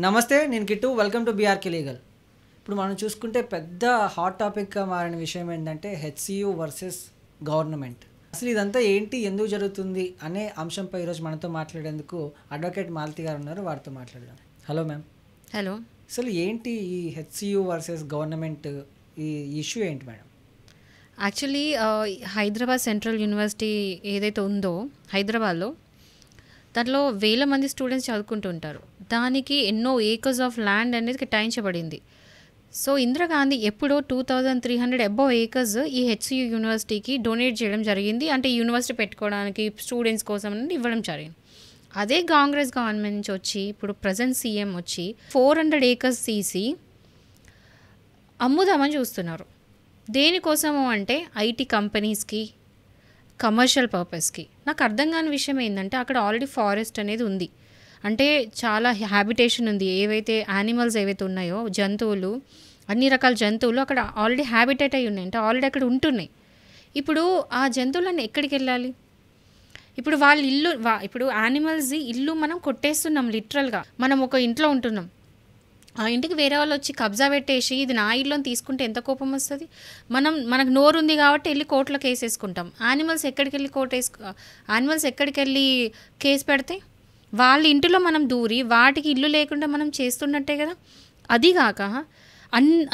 నమస్తే, నేను Kittu. Welcome to BRK legal. ఇప్పుడు మనం చూసుకుంటే పెద్ద హాట్ టాపిక్గా మారిన విషయం ఏంటంటే హెచ్సియు వర్సెస్ గవర్నమెంట్. అసలు ఇదంతా ఏంటి, ఎందుకు జరుగుతుంది అనే అంశంపై ఈరోజు మనతో మాట్లాడేందుకు అడ్వకేట్ మాలతి గారు ఉన్నారు. వారితో మాట్లాడదాం. Hello ma'am. హలో. అసలు ఏంటి ఈ హెచ్సియు వర్సెస్ గవర్నమెంట్, ఈ ఇష్యూ ఏంటి madam? Actually Hyderabad central university ఏదైతే ఉందో హైదరాబాద్లో, దాంట్లో వేల మంది స్టూడెంట్స్ చదువుకుంటూ ఉంటారు. దానికి ఎన్నో ఏకర్స్ ఆఫ్ ల్యాండ్ అనేది కేటాయించబడింది. సో ఇందిరాగాంధీ ఎప్పుడో 2300 అబోవ్ ఏకర్స్ ఈ హెచ్సియు యూనివర్సిటీకి డొనేట్ చేయడం జరిగింది. అంటే యూనివర్సిటీ పెట్టుకోవడానికి స్టూడెంట్స్ కోసం అనేది ఇవ్వడం జరిగింది. అదే కాంగ్రెస్ గవర్నమెంట్ నుంచి వచ్చి ఇప్పుడు ప్రజెంట్ సీఎం వచ్చి 400 ఏకర్స్ తీసి అమ్ముదామని చూస్తున్నారు. దేనికోసము అంటే ఐటీ కంపెనీస్కి, కమర్షియల్ పర్పస్కి. నాకు అర్థం కాని విషయం ఏంటంటే అక్కడ ఆల్రెడీ ఫారెస్ట్ అనేది ఉంది, అంటే చాలా హ్యాబిటేషన్ ఉంది. ఏవైతే యానిమల్స్ ఏవైతే ఉన్నాయో, జంతువులు, అన్ని రకాల జంతువులు అక్కడ ఆల్రెడీ హ్యాబిటేట్ అయి ఉన్నాయి, అంటే ఆల్రెడీ అక్కడ ఉంటున్నాయి. ఇప్పుడు ఆ జంతువులన్నీ ఎక్కడికి వెళ్ళాలి? ఇప్పుడు వాళ్ళ ఇల్లు, ఇప్పుడు యానిమల్స్ ఇల్లు మనం కొట్టేస్తున్నాం. లిటరల్గా మనం ఒక ఇంట్లో ఉంటున్నాం, ఆ ఇంటికి వేరే వాళ్ళు వచ్చి కబ్జా పెట్టేసి ఇది నా ఇల్లు అని తీసుకుంటే ఎంత కోపం వస్తుంది? మనకు నోరు ఉంది కాబట్టి వెళ్ళి కోర్టులో కేసు వేసుకుంటాం. యానిమల్స్ ఎక్కడికి వెళ్ళి యానిమల్స్ ఎక్కడికి వెళ్ళి కేసు పెడితే వాళ్ళ ఇంటిలో మనం దూరి వాటికి ఇల్లు లేకుండా మనం చేస్తున్నట్టే కదా. అదిగాక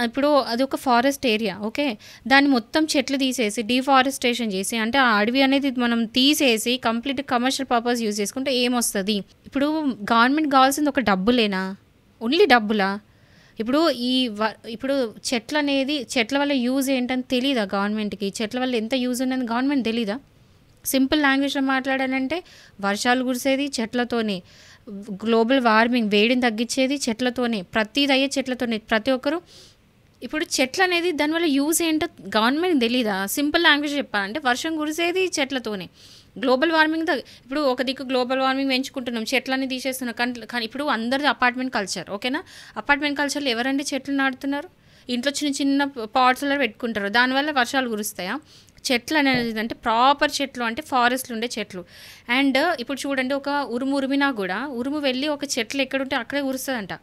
ఇప్పుడు అది ఒక ఫారెస్ట్ ఏరియా, ఓకే, దాన్ని మొత్తం చెట్లు తీసేసి డీఫారెస్టేషన్ చేసి, అంటే ఆ అడవి అనేది మనం తీసేసి కంప్లీట్ కమర్షియల్ పర్పస్ యూజ్ చేసుకుంటే ఏమొస్తుంది? ఇప్పుడు గవర్నమెంట్ కావాల్సింది ఒక డబ్బులేనా? ఓన్లీ డబ్బులా? ఇప్పుడు చెట్ల అనేది, చెట్ల వల్ల యూజ్ ఏంటని తెలీదా గవర్నమెంట్కి? చెట్ల వల్ల ఎంత యూజ్ ఉన్నది గవర్నమెంట్ తెలీదా? సింపుల్ లాంగ్వేజ్లో మాట్లాడాలంటే వర్షాలు కురిసేది చెట్లతోనే, గ్లోబల్ వార్మింగ్ వేడిని తగ్గించేది చెట్లతోనే, ప్రతిది అయ్యే చెట్లతోనే. ప్రతి ఒక్కరు ఇప్పుడు చెట్లు అనేది దానివల్ల యూజ్ ఏంటో గవర్నమెంట్ తెలీదా? సింపుల్ లాంగ్వేజ్ చెప్పాలంటే వర్షం కురిసేది చెట్లతోనే, గ్లోబల్ వార్మింగ్ ఇప్పుడు ఒక దిక్కు గ్లోబల్ వార్మింగ్ పెంచుకుంటున్నాం, చెట్లన్నీ తీసేస్తున్నాం. కానీ ఇప్పుడు అందరిది అపార్ట్మెంట్ కల్చర్, ఓకేనా? అపార్ట్మెంట్ కల్చర్లో ఎవరండి చెట్లు నాటుతున్నారు? ఇంట్లో చిన్న చిన్న పాట్స్లో పెట్టుకుంటారు, దానివల్ల వర్షాలు కురుస్తాయా? చెట్లు అనేది అంటే ప్రాపర్ చెట్లు అంటే ఫారెస్ట్లు ఉండే చెట్లు. అండ్ ఇప్పుడు చూడండి, ఒక ఉరుమినా కూడా ఉరుము వెళ్ళి ఒక చెట్లు ఎక్కడుంటే అక్కడే ఉరుస్తుందంట.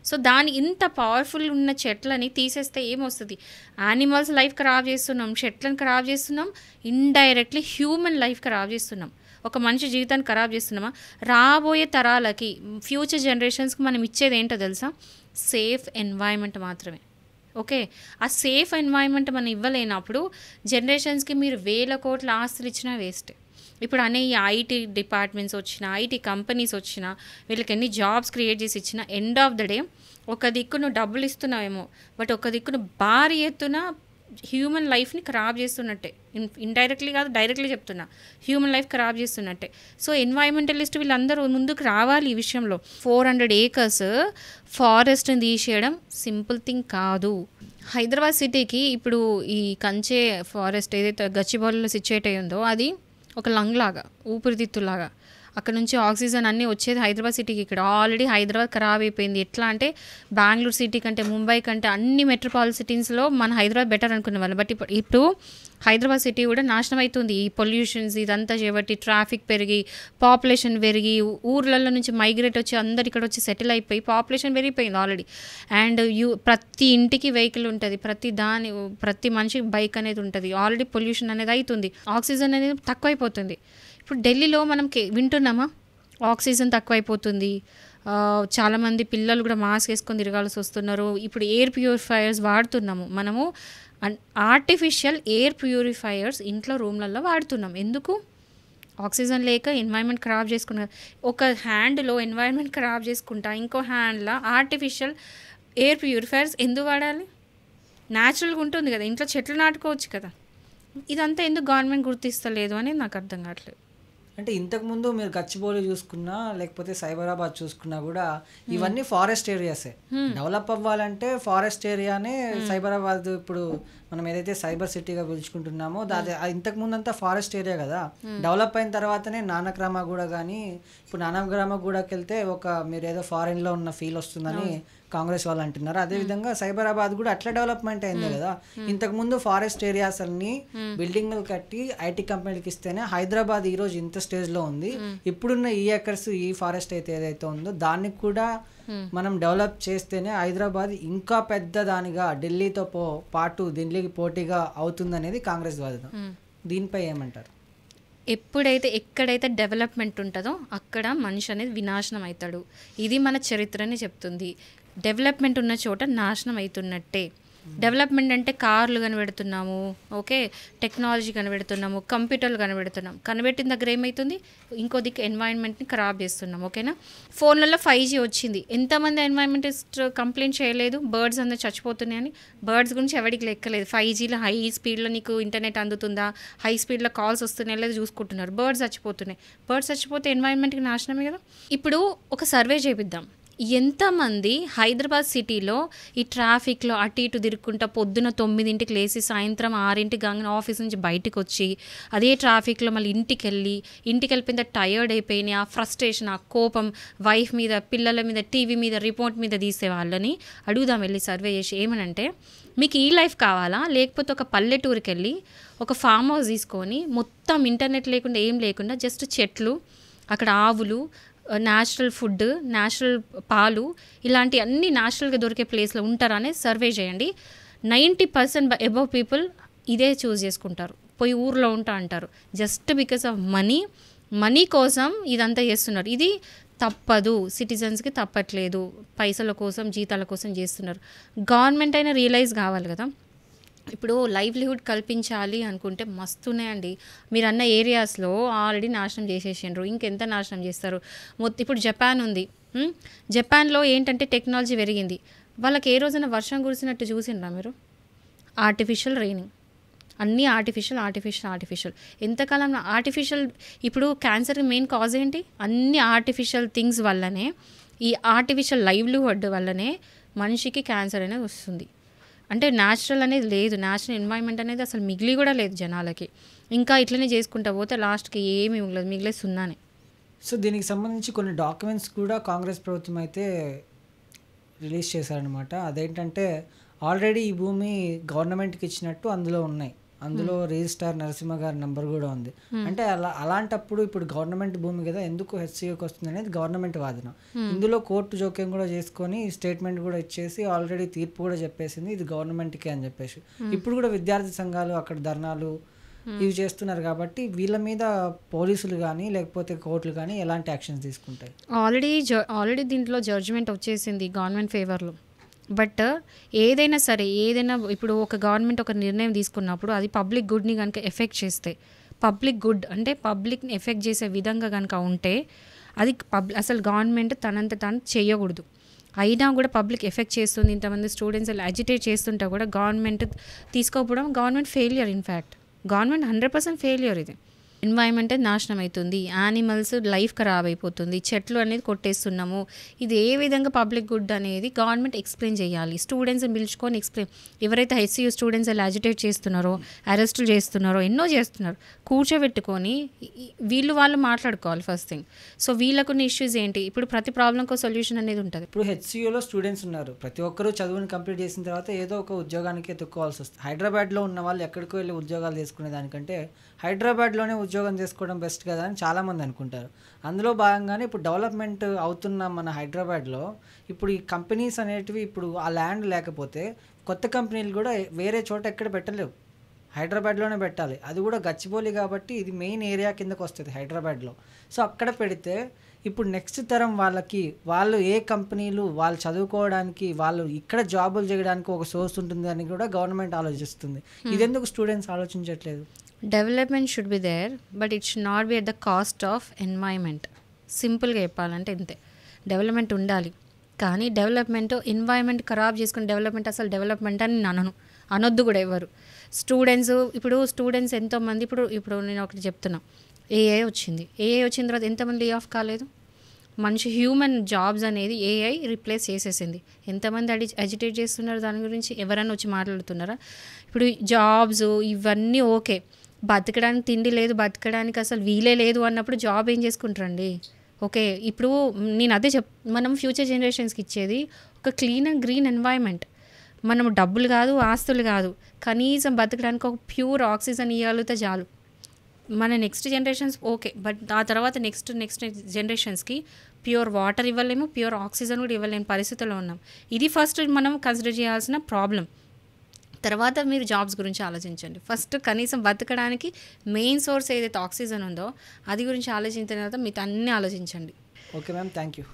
సో దాని ఇంత పవర్ఫుల్ ఉన్న చెట్లని తీసేస్తే ఏమొస్తుంది? యానిమల్స్ లైఫ్ ఖరాబ్ చేస్తున్నాం, చెట్లను ఖరాబ్ చేస్తున్నాం, ఇండైరెక్ట్లీ హ్యూమన్ లైఫ్ ఖరాబ్ చేస్తున్నాం, ఒక మనిషి జీవితాన్ని ఖరాబ్ చేస్తున్నామా? రాబోయే తరాలకి, ఫ్యూచర్ జనరేషన్స్కి మనం ఇచ్చేది ఏంటో తెలుసా? సేఫ్ ఎన్వైరన్మెంట్ మాత్రమే. ఓకే, ఆ సేఫ్ ఎన్వైరన్మెంట్ మనం ఇవ్వలేనప్పుడు జనరేషన్స్కి మీరు వేల కోట్ల ఆస్తులు ఇచ్చినా వేస్ట్. ఇప్పుడు అనే ఈ ఐటీ డిపార్ట్మెంట్స్ వచ్చినా, ఐటీ కంపెనీస్ వచ్చినా, వీళ్ళకి ఎన్ని జాబ్స్ క్రియేట్ చేసి ఇచ్చినా, ఎండ్ ఆఫ్ ద డే ఒక దిక్కు నువ్వు డబ్బులు ఇస్తున్నావేమో, బట్ ఒక దిక్కును భారీ ఎత్తున హ్యూమన్ లైఫ్ని ఖరాబ్ చేస్తున్నట్టే. ఇండైరెక్ట్లీ కాదు, డైరెక్ట్లీ చెప్తున్నా, హ్యూమన్ లైఫ్ ఖరాబ్ చేస్తున్నట్టే. సో ఎన్వైరన్మెంటలిస్ట్ వీళ్ళందరూ ముందుకు రావాలి ఈ విషయంలో. 400 ఏకర్స్ ఫారెస్ట్ని తీసేయడం సింపుల్ థింగ్ కాదు. హైదరాబాద్ సిటీకి ఇప్పుడు ఈ కంచే ఫారెస్ట్ ఏదైతే గచ్చిబౌలిలో సిచ్యుయేట్ అయ్యి ఉందో అది ఒక లంగ్ లాగా, ఊపిరితిత్తులాగా. అక్కడ నుంచి ఆక్సిజన్ అన్నీ వచ్చేది హైదరాబాద్ సిటీకి. ఇక్కడ ఆల్రెడీ హైదరాబాద్ ఖరాబ్ అయిపోయింది. ఎట్లా అంటే బెంగళూరు సిటీ కంటే, ముంబై కంటే, అన్ని మెట్రోపాలిటన్ సిటీస్లో మన హైదరాబాద్ బెటర్ అనుకునే వాళ్ళు. బట్ ఇప్పుడు హైదరాబాద్ సిటీ కూడా నాశనం అవుతుంది. ఈ పొల్యూషన్స్ ఇదంతా చేయబట్టి ట్రాఫిక్ పెరిగి, పాపులేషన్ పెరిగి, ఊర్లలో నుంచి మైగ్రేట్ వచ్చి అందరు ఇక్కడ వచ్చి సెటిల్ అయిపోయి పాపులేషన్ పెరిగిపోయింది ఆల్రెడీ. అండ్ ప్రతి ఇంటికి వెహికల్ ఉంటుంది, ప్రతి మనిషికి బైక్ అనేది ఉంటుంది. ఆల్రెడీ పొల్యూషన్ అనేది అవుతుంది, ఆక్సిజన్ అనేది తక్కువైపోతుంది. ఇప్పుడు ఢిల్లీలో మనం వింటున్నామా? ఆక్సిజన్ తక్కువైపోతుంది, చాలామంది పిల్లలు కూడా మాస్క్ వేసుకొని తిరగాల్సి వస్తున్నారు. ఇప్పుడు ఎయిర్ ప్యూరిఫైయర్స్ వాడుతున్నాము మనము, ఆర్టిఫిషియల్ ఎయిర్ ప్యూరిఫైయర్స్ ఇంట్లో రూమ్లలో వాడుతున్నాం. ఎందుకు? ఆక్సిజన్ లేక ఎన్వైరన్మెంట్ ఖరాబ్ చేసుకున్నారు. ఒక హ్యాండ్లో ఎన్వైరన్మెంట్ ఖరాబ్ చేసుకుంటా, ఇంకో హ్యాండ్లో ఆర్టిఫిషియల్ ఎయిర్ ప్యూరిఫైయర్స్ ఎందుకు వాడాలి? న్యాచురల్గా ఉంటుంది కదా, ఇంట్లో చెట్లు నాటుకోవచ్చు కదా. ఇదంతా ఎందుకు గవర్నమెంట్ గుర్తిస్తలేదు అనేది నాకు అర్థం కావట్లేదు. అంటే ఇంతకుముందు మీరు గచ్చిబౌలి చూసుకున్నా, లేకపోతే సైబరాబాద్ చూసుకున్నా కూడా ఇవన్నీ ఫారెస్ట్ ఏరియాసే. డెవలప్ అవ్వాలంటే ఫారెస్ట్ ఏరియానే సైబరాబాద్, ఇప్పుడు మనం ఏదైతే సైబర్ సిటీగా పిలుచుకుంటున్నామో అది ఇంతకుముందు అంతా ఫారెస్ట్ ఏరియా కదా. డెవలప్ అయిన తర్వాతనే నానక్రామగూడ కానీ, ఇప్పుడు నానక్రామగూడకి వెళ్తే ఒక మీరు ఏదో ఫారెన్లో ఉన్న ఫీల్ వస్తుందని కాంగ్రెస్ వాళ్ళు అంటున్నారు. అదేవిధంగా సైబరాబాద్ కూడా అట్లా డెవలప్మెంట్ అయింది కదా. ఇంతకుముందు ఫారెస్ట్ ఏరియాస్ అన్ని బిల్డింగ్లు కట్టి ఐటీ కంపెనీలకు ఇస్తేనే హైదరాబాద్ ఈ రోజు ఇంత స్టేజ్లో ఉంది. ఇప్పుడున్న ఈ ఎకర్స్ ఈ ఫారెస్ట్ అయితే ఏదైతే ఉందో దాన్ని కూడా మనం డెవలప్ చేస్తేనే హైదరాబాద్ ఇంకా పెద్ద దానిగా ఢిల్లీతో పాటు ఢిల్లీకి పోటీగా అవుతుంది అనేది కాంగ్రెస్ వాదన. దీనిపై ఏమంటారు? ఎప్పుడైతే ఎక్కడైతే డెవలప్మెంట్ ఉంటుందో అక్కడ మనిషి అనేది వినాశనం అవుతాడు. ఇది మన చరిత్రని చెప్తుంది. డెవలప్మెంట్ ఉన్న చోట నాశనం అవుతున్నట్టే. డెవలప్మెంట్ అంటే కార్లు కనిపెడుతున్నాము, ఓకే, టెక్నాలజీ కనిపెడుతున్నాము, కంప్యూటర్లు కనిపెట్టిన దగ్గర ఏమవుతుంది, ఇంకో దిక్కు ఎన్వైరన్మెంట్ని ఖరాబ్ చేస్తున్నాం. ఓకేనా, ఫోన్లలో 5G వచ్చింది, ఎంతమంది ఎన్వైరన్మెంటిస్ట్ కంప్లైంట్ చేయలేదు బర్డ్స్ అందరూ చచ్చిపోతున్నాయని? బర్డ్స్ గురించి ఎవరికి లెక్కలేదు. 5Gలో హై స్పీడ్లో నీకు ఇంటర్నెట్ అందుతుందా, హై స్పీడ్లో కాల్స్ వస్తున్నాయో లేదో చూసుకుంటున్నారు. బర్డ్స్ చచ్చిపోతున్నాయి. బర్డ్స్ చచ్చిపోతే ఎన్వైరన్మెంట్కి నాశనమే కదా. ఇప్పుడు ఒక సర్వే చేపిద్దాం, ఎంతమంది హైదరాబాద్ సిటీలో ఈ ట్రాఫిక్లో అటు ఇటు తిరుక్కుంటా పొద్దున 9ంటికి లేచి సాయంత్రం 6ంటికి కాగానే ఆఫీస్ నుంచి బయటకు వచ్చి అదే ట్రాఫిక్లో మళ్ళీ ఇంటికి వెళ్ళిపోయిన టయర్డ్ అయిపోయిన ఆ ఫ్రస్ట్రేషన్, ఆ కోపం వైఫ్ మీద, పిల్లల మీద, టీవీ మీద, రిమోట్ మీద తీసే వాళ్ళని అడుగుదాం వెళ్ళి సర్వే చేసి. ఏమనంటే, మీకు ఈ లైఫ్ కావాలా, లేకపోతే ఒక పల్లెటూరుకి వెళ్ళి ఒక ఫామ్ హౌస్ తీసుకొని మొత్తం ఇంటర్నెట్ లేకుండా ఏం లేకుండా జస్ట్ చెట్లు, అక్కడ ఆవులు, న్యాచురల్ ఫుడ్, న్యాచురల్ పాలు, ఇలాంటి అన్ని న్యాచురల్గా దొరికే ప్లేస్లో ఉంటారా అనేది సర్వే చేయండి. 90% అబవ్ పీపుల్ ఇదే చూస్ చేసుకుంటారు, పోయి ఊర్లో ఉంటా అంటారు. జస్ట్ బికాస్ ఆఫ్ మనీ కోసం ఇదంతా చేస్తున్నారు. ఇది తప్పదు, సిటిజన్స్కి తప్పట్లేదు, పైసల కోసం జీతాల కోసం చేస్తున్నారు. గవర్నమెంట్ అయినా రియలైజ్ కావాలి కదా. ఇప్పుడు లైవ్లీహుడ్ కల్పించాలి అనుకుంటే మస్తున్నాయండి. మీరు అన్న ఏరియాస్లో ఆల్రెడీ నాశనం చేసేసిండ్రు, ఇంకెంత నాశనం చేస్తారు. ఇప్పుడు జపాన్ ఉంది, జపాన్లో ఏంటంటే టెక్నాలజీ పెరిగింది. వాళ్ళకి ఏ రోజున వర్షం కురిసినట్టు చూసిండ్రా మీరు? ఆర్టిఫిషియల్ రైనింగ్, అన్నీ ఆర్టిఫిషియల్. ఎంతకాలం ఆర్టిఫిషియల్. ఇప్పుడు క్యాన్సర్కి మెయిన్ కాజ్ ఏంటి? అన్ని ఆర్టిఫిషియల్ థింగ్స్ వల్లనే, ఈ ఆర్టిఫిషియల్ లైవ్లీహుడ్ వల్లనే మనిషికి క్యాన్సర్ అనేది వస్తుంది. అంటే న్యాచురల్ అనేది లేదు, న్యాచురల్ ఎన్వైరన్మెంట్ అనేది అసలు మిగిలి కూడా లేదు జనాలకి. ఇంకా ఇట్లనే చేసుకుంటా పోతే లాస్ట్కి ఏమీ ఉండదు, మిగిలే సున్నానే. సో దీనికి సంబంధించి కొన్ని డాక్యుమెంట్స్ కూడా కాంగ్రెస్ ప్రభుత్వం అయితే రిలీజ్ చేశారనమాట. అదేంటంటే ఆల్రెడీ ఈ భూమి గవర్నమెంట్కి ఇచ్చినట్టు అందులో ఉన్నాయి. అందులో రిజిస్ట్రార్ నరసింహ గారి నంబర్ కూడా ఉంది. అంటే అలాంటప్పుడు ఇప్పుడు గవర్నమెంట్ భూమి కదా, ఎందుకు హెచ్సిఓకి వస్తుంది అనేది గవర్నమెంట్ వాదన. ఇందులో కోర్టు జోక్యం కూడా చేసుకొని స్టేట్మెంట్ కూడా ఇచ్చేసి ఆల్రెడీ తీర్పు కూడా చెప్పేసింది ఇది గవర్నమెంట్కే అని చెప్పేసి. ఇప్పుడు కూడా విద్యార్థి సంఘాలు అక్కడ ధర్నాలు ఇవి చేస్తున్నారు కాబట్టి వీళ్ళ మీద పోలీసులు కానీ లేకపోతే కోర్టులు కానీ ఎలాంటి యాక్షన్స్ తీసుకుంటాయి? ఆల్రెడీ దీంట్లో జడ్జిమెంట్ వచ్చేసింది గవర్నమెంట్ ఫేవర్లో. బట్ ఏదైనా సరే, ఇప్పుడు ఒక గవర్నమెంట్ ఒక నిర్ణయం తీసుకున్నప్పుడు అది పబ్లిక్ గుడ్ని కనుక ఎఫెక్ట్ చేస్తే, పబ్లిక్ గుడ్ అంటే పబ్లిక్ని ఎఫెక్ట్ చేసే విధంగా కనుక ఉంటే అది అసలు గవర్నమెంట్ తనంత తాను చేయకూడదు. అయినా కూడా పబ్లిక్ ఎఫెక్ట్ చేస్తుంది, ఇంతమంది స్టూడెంట్స్ అజిటేట్ చేస్తుంటే కూడా గవర్నమెంట్ తీసుకోకపోవడం government failure. In fact government 100% failure. ఇది ఎన్వైరన్మెంట్ నాశనం అవుతుంది, యానిమల్స్ లైఫ్ ఖరాబ్ అయిపోతుంది, చెట్లు అనేది కొట్టేస్తున్నాము. ఇది ఏ విధంగా పబ్లిక్ గుడ్ అనేది గవర్నమెంట్ ఎక్స్ప్లెయిన్ చేయాలి. స్టూడెంట్స్ని పిలుచుకొని ఎక్స్ప్లెయిన్, ఎవరైతే హెచ్సియు స్టూడెంట్స్ అలా అజిటేట్ చేస్తున్నారో, అరెస్టులు చేస్తున్నారో, ఎన్నో చేస్తున్నారు, కూర్చోబెట్టుకొని వాళ్ళు మాట్లాడుకోవాలి ఫస్ట్ థింగ్. సో వీళ్ళకున్న ఇష్యూస్ ఏంటి, ఇప్పుడు ప్రతి ప్రాబ్లంకో సొల్యూషన్ అనేది ఉంటుంది. ఇప్పుడు హెచ్సియులో స్టూడెంట్స్ ఉన్నారు, ప్రతి ఒక్కరూ చదువుని కంప్లీట్ చేసిన తర్వాత ఏదో ఒక ఉద్యోగానికి ఎత్తుక్కోవాల్సి వస్తుంది. హైదరాబాద్లో ఉన్న వాళ్ళు ఎక్కడికో వెళ్ళి ఉద్యోగాలు తీసుకునే దానికంటే హైదరాబాద్లోనే ఉద్యోగం చేసుకోవడం బెస్ట్ కదా అని చాలామంది అనుకుంటారు. అందులో భాగంగానే ఇప్పుడు డెవలప్మెంట్ అవుతున్న మన హైదరాబాద్లో ఇప్పుడు ఈ కంపెనీస్ అనేటివి ఇప్పుడు ఆ ల్యాండ్ లేకపోతే కొత్త కంపెనీలు కూడా వేరే చోట ఎక్కడ పెట్టలేవు, హైదరాబాద్లోనే పెట్టాలి. అది కూడా గచ్చిబౌలి కాబట్టి ఇది మెయిన్ ఏరియా కిందకు వస్తుంది హైదరాబాద్లో. సో అక్కడ పెడితే ఇప్పుడు నెక్స్ట్ తరం వాళ్ళు ఏ కంపెనీలు వాళ్ళు చదువుకోవడానికి, వాళ్ళు ఇక్కడ జాబులు చేయడానికి ఒక సోర్స్ ఉంటుంది అని కూడా గవర్నమెంట్ ఆలోచిస్తుంది. ఇదెందుకు స్టూడెంట్స్ ఆలోచించట్లేదు? Development should be there, but it should not be at the cost of environment. సింపుల్గా చెప్పాలంటే ఇంతే. డెవలప్మెంట్ ఉండాలి, కానీ డెవలప్మెంట్ ఎన్వైరన్మెంట్ ఖరాబ్ చేసుకుని డెవలప్మెంట్ అసలు డెవలప్మెంట్ అని నేను అనొద్దు కూడా ఎవరు. స్టూడెంట్స్ ఎంతోమంది ఇప్పుడు నేను ఒకటి చెప్తున్నా, ఏఐ వచ్చిన తర్వాత ఎంతమంది లే ఆఫ్ కాలేదు? మనిషి హ్యూమన్ జాబ్స్ అనేది ఏఐ రీప్లేస్ చేసేసింది. ఎంతమంది అజిటేట్ చేస్తున్నారు దాని గురించి? ఎవరైనా వచ్చి మాట్లాడుతున్నారా? ఇప్పుడు జాబ్స్ ఇవన్నీ ఓకే, బతకడానికి తిండి లేదు, బతకడానికి అసలు వీలే లేదు అన్నప్పుడు జాబ్ ఏం చేసుకుంటారండి? ఓకే, ఇప్పుడు నేను అదే మనం ఫ్యూచర్ జనరేషన్స్కి ఇచ్చేది ఒక క్లీన్ అండ్ గ్రీన్ ఎన్వైర్న్మెంట్. మనం డబ్బులు కాదు, ఆస్తులు కాదు, కనీసం బతకడానికి ఒక ప్యూర్ ఆక్సిజన్ ఇవ్వగలిగితే చాలు. మన నెక్స్ట్ జనరేషన్స్ ఓకే, బట్ ఆ తర్వాత నెక్స్ట్ జనరేషన్స్కి ప్యూర్ వాటర్ ఇవ్వలేము, ప్యూర్ ఆక్సిజన్ కూడా ఇవ్వలేని పరిస్థితుల్లో ఉన్నాం. ఇది ఫస్ట్ మనం కన్సిడర్ చేయాల్సిన ప్రాబ్లం. తర్వాత మీరు జాబ్స్ గురించి ఆలోచించండి. ఫస్ట్ కనీసం బతకడానికి మెయిన్ సోర్స్ ఏదైతే ఆక్సిజన్ ఉందో అది గురించి ఆలోచించిన తర్వాత మిగతా అన్నీ ఆలోచించండి. Okay ma'am, thank you.